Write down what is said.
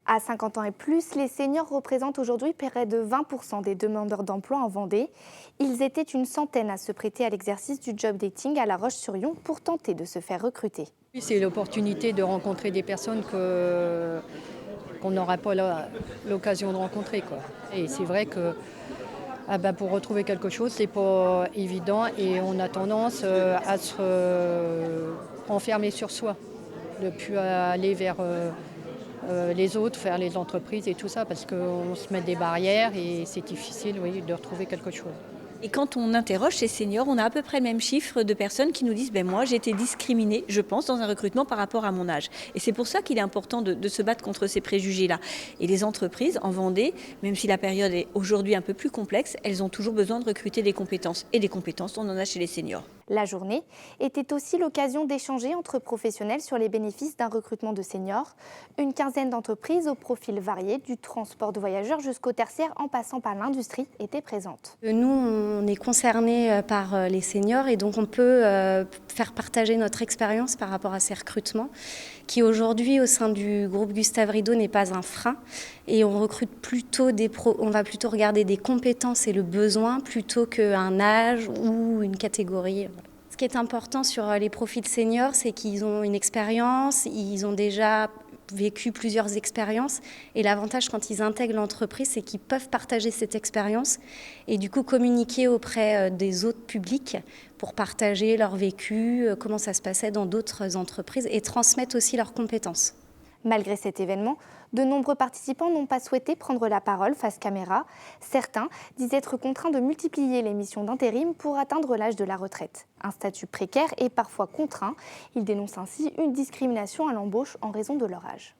À 50 ans et plus, les seniors représentent aujourd'hui près de 20% des demandeurs d'emploi en Vendée. Ils étaient une centaine à se prêter à l'exercice du job dating à La Roche-sur-Yon pour tenter de se faire recruter. Oui, c'est l'opportunité de rencontrer des personnes qu'on n'aura pas l'occasion de rencontrer, quoi. Et c'est vrai que pour retrouver quelque chose, c'est pas évident et on a tendance à se enfermer sur soi, de plus aller vers les autres, faire les entreprises et tout ça, parce qu'on se met des barrières et c'est difficile, oui, de retrouver quelque chose. Et quand on interroge ces seniors, on a à peu près le même chiffre de personnes qui nous disent moi j'ai été discriminée, je pense, dans un recrutement par rapport à mon âge. Et c'est pour ça qu'il est important de se battre contre ces préjugés-là. Et les entreprises en Vendée, même si la période est aujourd'hui un peu plus complexe, elles ont toujours besoin de recruter des compétences. Et des compétences, on en a chez les seniors. La journée était aussi l'occasion d'échanger entre professionnels sur les bénéfices d'un recrutement de seniors. Une quinzaine d'entreprises au profil varié, du transport de voyageurs jusqu'au tertiaire en passant par l'industrie, étaient présentes. Nous, on est concernés par les seniors et donc on peut faire partager notre expérience par rapport à ces recrutements qui aujourd'hui au sein du groupe Gustave Rideau n'est pas un frein et on recrute plutôt on va plutôt regarder des compétences et le besoin plutôt qu'un âge ou une catégorie. Ce qui est important sur les profils seniors, c'est qu'ils ont une expérience, ils ont déjà vécu plusieurs expériences et l'avantage quand ils intègrent l'entreprise, c'est qu'ils peuvent partager cette expérience et du coup communiquer auprès des autres publics pour partager leur vécu, comment ça se passait dans d'autres entreprises et transmettre aussi leurs compétences. Malgré cet événement, de nombreux participants n'ont pas souhaité prendre la parole face caméra. Certains disent être contraints de multiplier les missions d'intérim pour atteindre l'âge de la retraite. Un statut précaire et parfois contraint. Ils dénoncent ainsi une discrimination à l'embauche en raison de leur âge.